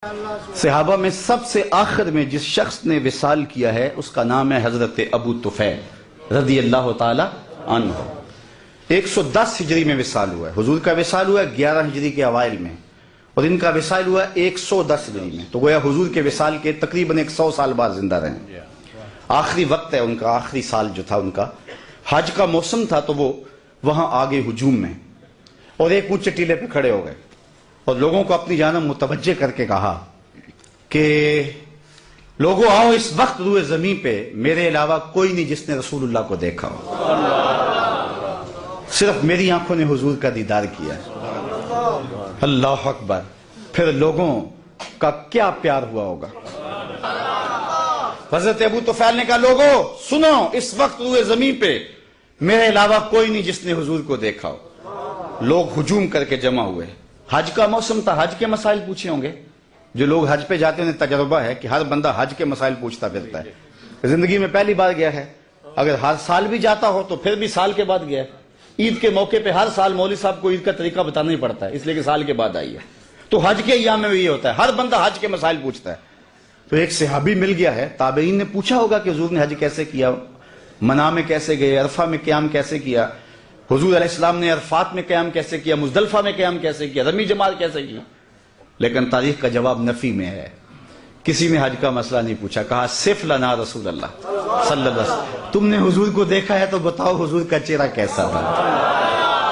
صحابہ میں سب سے آخر میں جس شخص نے وصال کیا ہے اس کا نام ہے حضرت ابو طفیل رضی اللہ تعالی عنہ۔ 110 ہجری میں وصال ہوا ہے، حضور کا وصال ہوا ہے 11 ہجری کے اوائل میں، اور ان کا وصال ہوا ہے 110 ہجری میں، تو گویا حضور کے وصال کے تقریباً 100 سال بعد زندہ رہے۔ آخری وقت ہے ان کا، آخری سال جو تھا ان کا، حج کا موسم تھا، تو وہ وہاں آگے ہجوم میں اور ایک اونچے ٹیلے پہ کھڑے ہو گئے اور لوگوں کو اپنی جانب متوجہ کر کے کہا کہ لوگوں آؤ، اس وقت روئے زمین پہ میرے علاوہ کوئی نہیں جس نے رسول اللہ کو دیکھا ہو، صرف میری آنکھوں نے حضور کا دیدار کیا ہے۔ اللہ اکبر! پھر لوگوں کا کیا پیار ہوا ہوگا۔ حضرت ابو طفیل نے کہا لوگوں سنو، اس وقت روئے زمین پہ میرے علاوہ کوئی نہیں جس نے حضور کو دیکھا ہو۔ لوگ ہجوم کر کے جمع ہوئے، حج کا موسم تھا، حج کے مسائل پوچھے ہوں گے۔ جو لوگ حج پہ جاتے ہیں انہیں تجربہ ہے کہ ہر بندہ حج کے مسائل پوچھتا پھرتا ہے، زندگی میں پہلی بار گیا ہے، اگر ہر سال بھی جاتا ہو تو پھر بھی سال کے بعد گیا ہے۔ عید کے موقع پہ ہر سال مولوی صاحب کو عید کا طریقہ بتانا ہی پڑتا ہے، اس لیے کہ سال کے بعد آئی ہے، تو حج کے ایام میں بھی یہ ہوتا ہے، ہر بندہ حج کے مسائل پوچھتا ہے۔ تو ایک صحابی مل گیا ہے، تابعین نے پوچھا ہوگا کہ حضور نے حج کیسے کیا، منا میں کیسے گئے، عرفہ میں قیام کیسے کیا، حضور علیہ السلام نے عرفات میں قیام کیسے کیا، مزدلفہ میں قیام کیسے کیا، رمی جماعت کیسے کی، لیکن تاریخ کا جواب نفی میں ہے۔ کسی نے حج کا مسئلہ نہیں پوچھا، کہا صف لنا رسول اللہ صلی اللہ علیہ وسلم، تم نے حضور کو دیکھا ہے تو بتاؤ حضور کا چہرہ کیسا تھا،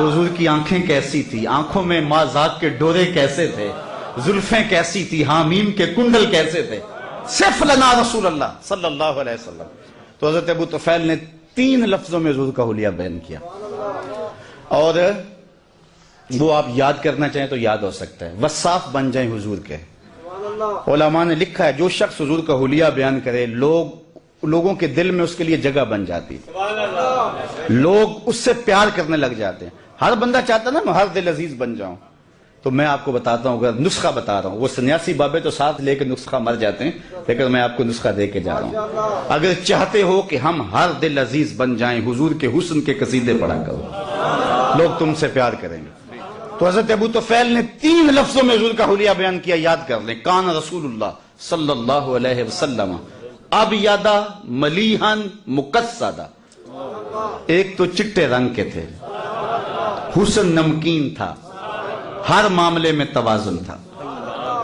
حضور کی آنکھیں کیسی تھی، آنکھوں میں ماں ذات کے ڈورے کیسے تھے، زلفیں کیسی تھی، حامیم کے کنڈل کیسے تھے، صف لنا رسول اللہ صلی اللہ علیہ وسلم۔ تو حضرت ابو طفیل نے 3 لفظوں میں حضور کا حلیہ بیان کیا، اور وہ آپ یاد کرنا چاہیں تو یاد ہو سکتا ہے، وصاف بن جائیں حضور کے۔ علماء نے لکھا ہے جو شخص حضور کا حلیہ بیان کرے لوگوں کے دل میں اس کے لیے جگہ بن جاتی، لوگ اس سے پیار کرنے لگ جاتے ہیں۔ ہر بندہ چاہتا نا میں ہر دل عزیز بن جاؤں، تو میں آپ کو بتاتا ہوں، اگر نسخہ بتا رہا ہوں، وہ سنیاسی بابے تو ساتھ لے کے نسخہ مر جاتے ہیں، لیکن میں آپ کو نسخہ دے کے جا رہا ہوں۔ اگر چاہتے ہو کہ ہم ہر دل عزیز بن جائیں، حضور کے حسن کے قصیدے پڑھا کرو، لوگ تم سے پیار کریں گے۔ تو حضرت ابو طفیل نے 3 لفظوں میں حضور کا حلیہ بیان کیا، یاد کر لیں۔ کان رسول اللہ صلی اللہ علیہ وسلم ابیضا ملیحا مقصدا، ایک تو چٹے رنگ کے تھے، حسن نمکین تھا، ہر معاملے میں توازن تھا۔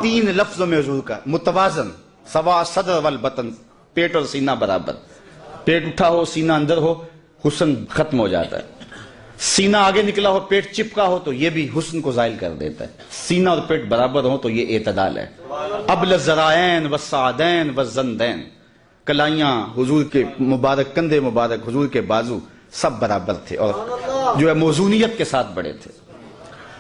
3 لفظوں میں حضور کا متوازن، سوا صدر والبطن، پیٹ اور سینہ برابر، پیٹ اٹھا ہو سینہ اندر ہو حسن ختم ہو جاتا ہے، سینہ آگے نکلا ہو پیٹ چپکا ہو تو یہ بھی حسن کو زائل کر دیتا ہے، سینہ اور پیٹ برابر ہو تو یہ اعتدال ہے۔ ابل الذرائین والسعدین والزندین، کلائیاں حضور کے مبارک، کندھے مبارک، حضور کے بازو سب برابر تھے اور جو ہے موزونیت کے ساتھ بڑے تھے۔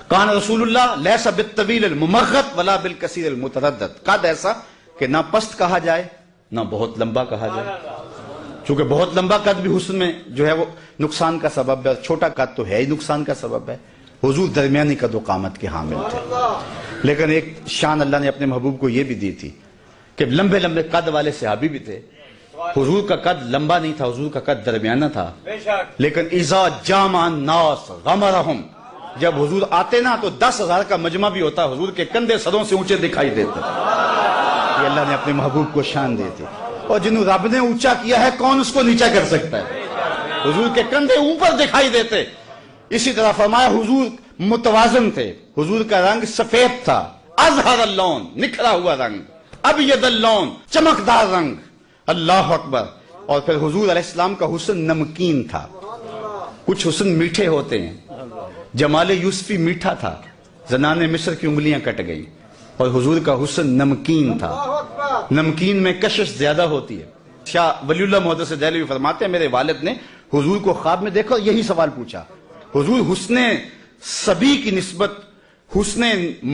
کان رسول اللہ لیس بالطویل الممغط ولا بالکثیر المتردد، قد ایسا کہ نہ پست کہا جائے نہ بہت لمبا کہا جائے، چونکہ بہت لمبا قد بھی حسن میں جو ہے وہ نقصان کا سبب ہے، چھوٹا قد تو ہے ہی نقصان کا سبب ہے۔ حضور درمیانی قد و قامت کے حامل تھے، لیکن ایک شان اللہ نے اپنے محبوب کو یہ بھی دی تھی کہ لمبے لمبے قد والے صحابی بھی تھے۔ حضور کا قد لمبا نہیں تھا، حضور کا قد درمیانہ تھا، لیکن اذا جامع الناس غمرہم، جب حضور آتے نا تو 10,000 کا مجمع بھی ہوتا، حضور کے کندھے سروں سے اونچے دکھائی دیتے۔ یہ اللہ نے اپنے محبوب کو شان دی تھی، اور جنہوں رب نے اونچا کیا ہے کون اس کو نیچا کر سکتا ہے؟ حضور کے کندھے اوپر دکھائی دیتے۔ اسی طرح فرمایا حضور متوازن تھے، حضور کا رنگ سفید تھا، ازہر اللون، نکھرا ہوا رنگ، ابیض اللون، چمکدار رنگ، اللہ اکبر۔ اور پھر حضور علیہ السلام کا حسن نمکین تھا، کچھ حسن میٹھے ہوتے ہیں، جمال یوسفی میٹھا تھا، زنان مصر کی انگلیاں کٹ گئی، اور حضور کا حسن نمکین تھا، نمکین میں کشش زیادہ ہوتی ہے۔ شاہ ولی اللہ محدث دہلوی فرماتے ہیں میرے والد نے حضور کو خواب میں دیکھا اور یہی سوال پوچھا، حضور حسن صبی کی نسبت حسن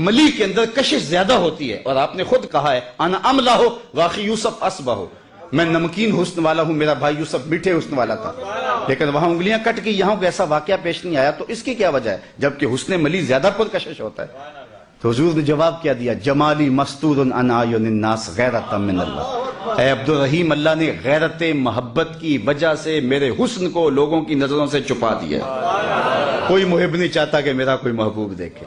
ملی کے اندر کشش زیادہ ہوتی ہے، اور آپ نے خود کہا ہے انا املا ہو واقعی یوسف اسبہ ہو، میں نمکین حسن والا ہوں، میرا بھائی یوسف میٹھے حسن والا تھا، لیکن وہاں انگلیاں کٹ گئی، یہاں کوئی ایسا واقعہ پیش نہیں آیا، تو اس کی کیا وجہ ہے جبکہ حسن ملی زیادہ پرکشش ہوتا ہے؟ تو حضور نے جواب کیا دیا، جمالی مستور عن اعین الناس غیرۃ من اللہ، اے عبد الرحیم، اللہ نے غیرت محبت کی وجہ سے میرے حسن کو لوگوں کی نظروں سے چھپا دیا۔ کوئی محب نہیں چاہتا کہ میرا کوئی محبوب دیکھے،